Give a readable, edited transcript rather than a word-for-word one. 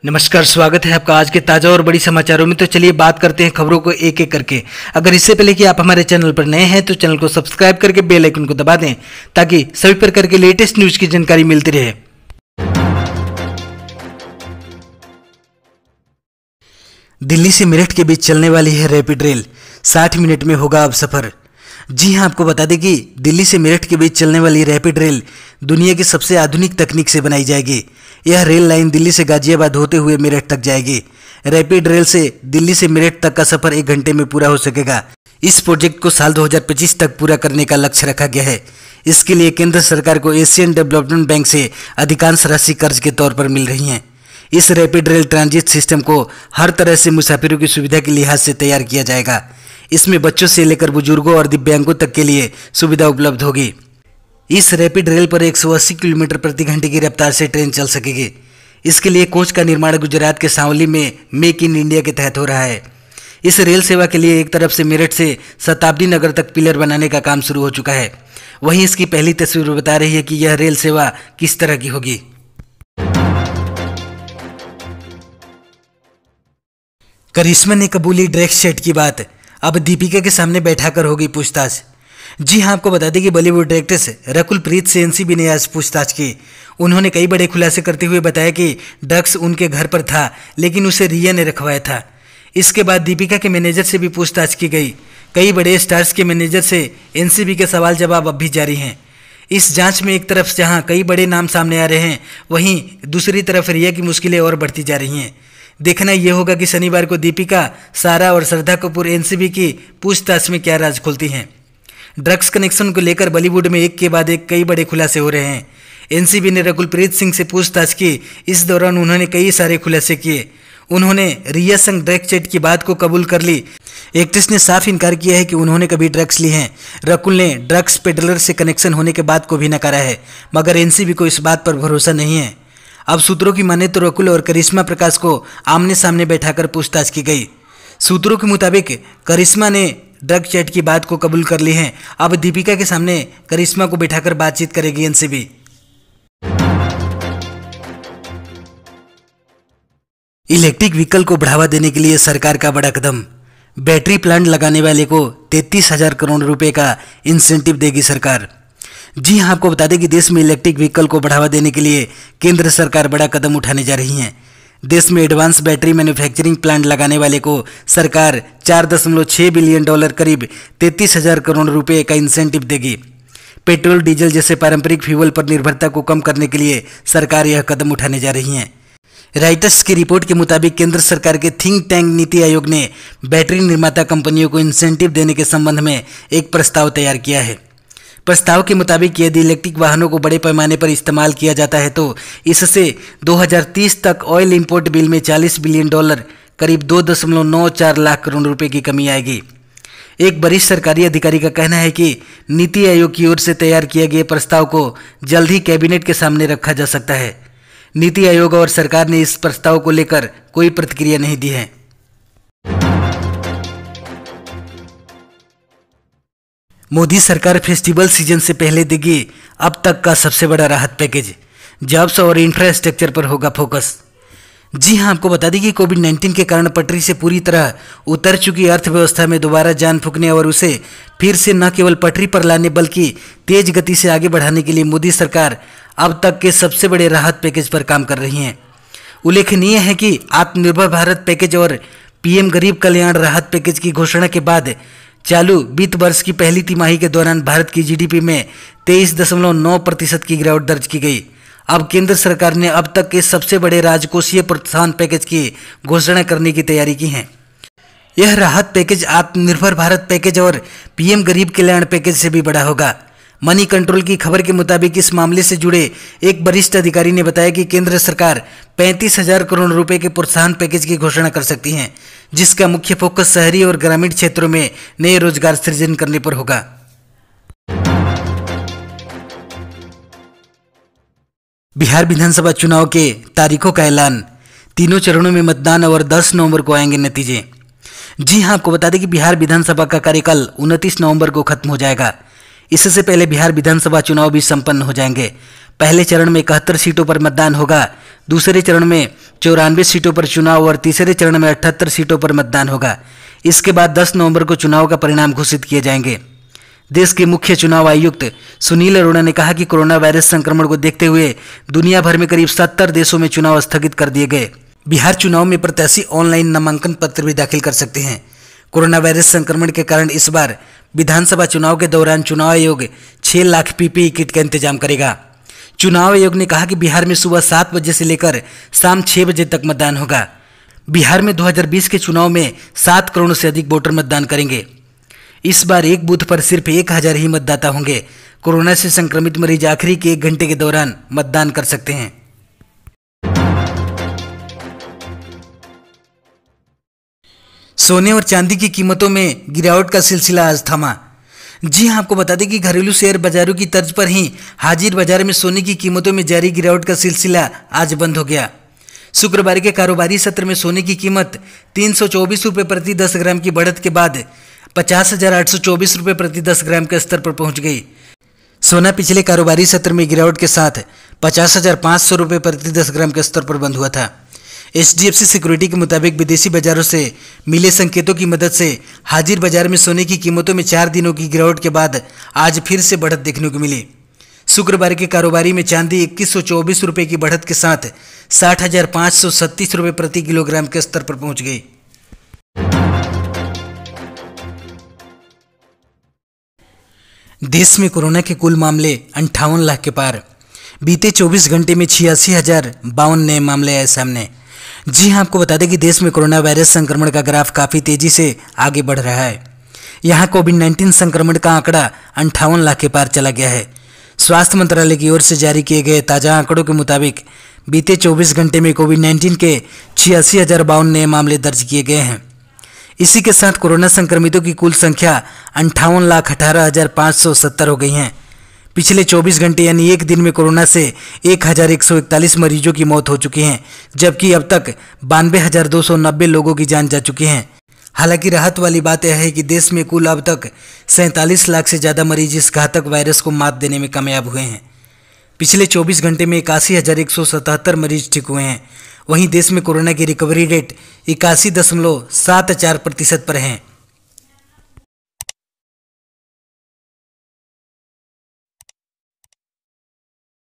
नमस्कार, स्वागत है आपका आज के ताजा और बड़ी समाचारों में। तो चलिए बात करते हैं खबरों को एक एक करके। अगर इससे पहले कि आप हमारे चैनल पर नए हैं तो चैनल को सब्सक्राइब करके बेल आइकन को दबा दें ताकि सभी प्रकार के लेटेस्ट न्यूज की जानकारी मिलती रहे। दिल्ली से मेरठ के बीच चलने वाली है रैपिड रेल। 60 मिनट में होगा अब सफर। जी हां, आपको बता दें कि दिल्ली से मेरठ के बीच चलने वाली रैपिड रेल दुनिया की सबसे आधुनिक तकनीक से बनाई जाएगी। यह रेल लाइन दिल्ली से गाजियाबाद होते हुए मेरठ तक जाएगी। रैपिड रेल से दिल्ली से मेरठ तक का सफर 1 घंटे में पूरा हो सकेगा। इस प्रोजेक्ट को साल 2025 तक पूरा करने का लक्ष्य रखा गया है। इसके लिए केंद्र सरकार को एशियन डेवलपमेंट बैंक से अधिकांश राशि कर्ज के तौर पर मिल रही है। इस रैपिड रेल ट्रांजिट सिस्टम को हर तरह से मुसाफिरों की सुविधा के लिहाज से तैयार किया जाएगा। इसमें बच्चों से लेकर बुजुर्गों और दिव्यांगों तक के लिए सुविधा उपलब्ध होगी। इस रैपिड रेल पर 180 किलोमीटर प्रति घंटे की रफ्तार से ट्रेन चल सकेगी। इसके लिए कोच का निर्माण गुजरात के सांवली में मेक इन इंडिया के तहत हो रहा है। इस रेल सेवा के लिए एक तरफ से मेरठ से शताब्दी नगर तक पिलर बनाने का काम शुरू हो चुका है। वहीं इसकी पहली तस्वीर बता रही है कि यह रेल सेवा किस तरह की होगी। करिश्मा ने कबूली ड्रग्स सेट की बात, अब दीपिका के सामने बैठाकर होगी पूछताछ। जी हां, आपको बता दें कि बॉलीवुड एक्ट्रेस रकुल प्रीत से एनसीबी ने आज पूछताछ की। उन्होंने कई बड़े खुलासे करते हुए बताया कि ड्रग्स उनके घर पर था लेकिन उसे रिया ने रखवाया था। इसके बाद दीपिका के मैनेजर से भी पूछताछ की गई। कई बड़े स्टार्स के मैनेजर से एनसीबी के सवाल जवाब अब भी जारी हैं। इस जांच में एक तरफ जहां कई बड़े नाम सामने आ रहे हैं, वहीं दूसरी तरफ रिया की मुश्किलें और बढ़ती जा रही हैं। देखना यह होगा कि शनिवार को दीपिका, सारा और श्रद्धा कपूर एनसीबी की पूछताछ में क्या राज खोलती हैं। ड्रग्स कनेक्शन को लेकर बॉलीवुड में एक के बाद एक कई बड़े खुलासे हो रहे हैं। एनसीबी ने रकुल प्रीत सिंह से पूछताछ की। इस दौरान उन्होंने कई सारे खुलासे किए। उन्होंने रिया संग ड्रग्स चैट की बात को कबूल कर ली। एक्ट्रेस ने साफ इनकार किया है कि उन्होंने कभी ड्रग्स ली हैं। रकुल ने ड्रग्स पेडलर से कनेक्शन होने के बाद को भी नकारा है, मगर एनसीबी को इस बात पर भरोसा नहीं है। अब सूत्रों की माने तो रकुल और करिश्मा प्रकाश को आमने सामने बैठाकर पूछताछ की गई। सूत्रों के मुताबिक करिश्मा ने ड्रग चैट की बात को कबूल कर ली है। अब दीपिका के सामने करिश्मा को बैठाकर बातचीत करेगी एनसीबी। इलेक्ट्रिक व्हीकल को बढ़ावा देने के लिए सरकार का बड़ा कदम। बैटरी प्लांट लगाने वाले को 33,000 करोड़ रुपए का इंसेंटिव देगी सरकार। जी हां, आपको बता दें कि देश में इलेक्ट्रिक व्हीकल को बढ़ावा देने के लिए केंद्र सरकार बड़ा कदम उठाने जा रही है। देश में एडवांस बैटरी मैन्युफैक्चरिंग प्लांट लगाने वाले को सरकार $4.6 बिलियन करीब 33,000 करोड़ रुपए का इंसेंटिव देगी। पेट्रोल डीजल जैसे पारंपरिक फ्यूल पर निर्भरता को कम करने के लिए सरकार यह कदम उठाने जा रही है। राइटर्स की रिपोर्ट के मुताबिक केंद्र सरकार के थिंक टैंक नीति आयोग ने बैटरी निर्माता कंपनियों को इंसेंटिव देने के संबंध में एक प्रस्ताव तैयार किया है। प्रस्ताव के मुताबिक यदि इलेक्ट्रिक वाहनों को बड़े पैमाने पर इस्तेमाल किया जाता है तो इससे 2030 तक ऑयल इंपोर्ट बिल में $40 बिलियन करीब 2.94 लाख करोड़ रुपए की कमी आएगी। एक वरिष्ठ सरकारी अधिकारी का कहना है कि नीति आयोग की ओर से तैयार किए गए प्रस्ताव को जल्द ही कैबिनेट के सामने रखा जा सकता है। नीति आयोग और सरकार ने इस प्रस्ताव को लेकर कोई प्रतिक्रिया नहीं दी है। मोदी सरकार फेस्टिवल सीजन से पहले देगी अब तक का सबसे बड़ा राहत पैकेज। जॉब्स और इंफ्रास्ट्रक्चर पर होगा फोकस। जी हां, आपको बता दें कि कोविड-19 के कारण पटरी से पूरी तरह उतर चुकी अर्थव्यवस्था में दोबारा जान फूंकने और उसे फिर से न केवल पटरी पर लाने बल्कि तेज गति से आगे बढ़ाने के लिए मोदी सरकार अब तक के सबसे बड़े राहत पैकेज पर काम कर रही है। उल्लेखनीय है कि आत्मनिर्भर भारत पैकेज और पीएम गरीब कल्याण राहत पैकेज की घोषणा के बाद चालू वित्त वर्ष की पहली तिमाही के दौरान भारत की जीडीपी में 23.9% की गिरावट दर्ज की गई। अब केंद्र सरकार ने अब तक के सबसे बड़े राजकोषीय प्रोत्साहन पैकेज की घोषणा करने की तैयारी की है। यह राहत पैकेज आत्मनिर्भर भारत पैकेज और पीएम गरीब कल्याण पैकेज से भी बड़ा होगा। मनी कंट्रोल की खबर के मुताबिक इस मामले से जुड़े एक वरिष्ठ अधिकारी ने बताया कि केंद्र सरकार 35,000 करोड़ रुपए के प्रोत्साहन पैकेज की घोषणा कर सकती है, जिसका मुख्य फोकस शहरी और ग्रामीण क्षेत्रों में नए रोजगार सृजन करने पर होगा। बिहार विधानसभा चुनाव के तारीखों का ऐलान। तीनों चरणों में मतदान और 10 नवंबर को आएंगे नतीजे। जी हां, आपको बता दें कि बिहार विधानसभा का कार्यकाल 29 नवंबर को खत्म हो जाएगा। इससे पहले बिहार विधानसभा चुनाव भी संपन्न हो जाएंगे। पहले चरण में 71 सीटों पर मतदान होगा, दूसरे चरण में 94 सीटों पर चुनाव और तीसरे चरण में 78 सीटों पर मतदान होगा। इसके बाद 10 नवंबर को चुनाव का परिणाम घोषित किए जाएंगे। देश के मुख्य चुनाव आयुक्त सुनील अरोड़ा ने कहा कि कोरोना वायरस संक्रमण को देखते हुए दुनिया भर में करीब 70 देशों में चुनाव स्थगित कर दिए गए। बिहार चुनाव में प्रत्याशी ऑनलाइन नामांकन पत्र भी दाखिल कर सकते हैं। कोरोना वायरस संक्रमण के कारण इस बार विधानसभा चुनाव के दौरान चुनाव आयोग 6 लाख पीपीई किट का इंतजाम करेगा। चुनाव आयोग ने कहा कि बिहार में सुबह 7 बजे से लेकर शाम 6 बजे तक मतदान होगा। बिहार में 2020 के चुनाव में 7 करोड़ से अधिक वोटर मतदान करेंगे। इस बार एक बूथ पर सिर्फ 1000 ही मतदाता होंगे। कोरोना से संक्रमित मरीज आखिरी के 1 घंटे के दौरान मतदान कर सकते हैं। सोने और चांदी की कीमतों में गिरावट का सिलसिला आज थमा। जी हां, आपको बता दें कि घरेलू शेयर बाजारों की तर्ज पर ही हाजिर बाजार में सोने की कीमतों में जारी गिरावट का सिलसिला आज बंद हो गया। शुक्रवार के कारोबारी सत्र में सोने की कीमत 324 रुपये प्रति 10 ग्राम की बढ़त के बाद 50,824 रुपये प्रति 10 ग्राम के स्तर पर पहुंच गई। सोना पिछले कारोबारी सत्र में गिरावट के साथ 50,500 रुपये प्रति 10 ग्राम के स्तर पर बंद हुआ था। HDFC सिक्योरिटी के मुताबिक विदेशी बाजारों से मिले संकेतों की मदद से हाजिर बाजार में सोने की कीमतों में 4 दिनों की गिरावट के बाद आज फिर से बढ़त देखने को मिली। शुक्रवार के कारोबारी में चांदी 2124 रुपये की बढ़त के साथ 60,537 रुपये प्रति किलोग्राम के स्तर पर पहुंच गई। देश में कोरोना के कुल मामले 58 लाख के पार। बीते 24 घंटे में 86,052 नए मामले आए सामने। जी हां, आपको बता दें कि देश में कोरोना वायरस संक्रमण का ग्राफ काफ़ी तेजी से आगे बढ़ रहा है। यहां कोविड-19 संक्रमण का आंकड़ा 58 लाख के पार चला गया है। स्वास्थ्य मंत्रालय की ओर से जारी किए गए ताज़ा आंकड़ों के मुताबिक बीते 24 घंटे में कोविड-19 के 86,052 नए मामले दर्ज किए गए हैं। इसी के साथ कोरोना संक्रमितों की कुल संख्या 58,18,570 हो गई हैं। पिछले 24 घंटे यानी एक दिन में कोरोना से 1,141 मरीजों की मौत हो चुकी है, जबकि अब तक 92,290 लोगों की जान जा चुकी हैं। हालांकि राहत वाली बात यह है कि देश में कुल अब तक 47 लाख से ज़्यादा मरीज इस घातक वायरस को मात देने में कामयाब हुए हैं। पिछले 24 घंटे में 81,177 मरीज ठीक हुए हैं। वहीं देश में कोरोना की रिकवरी रेट 81.74% पर है।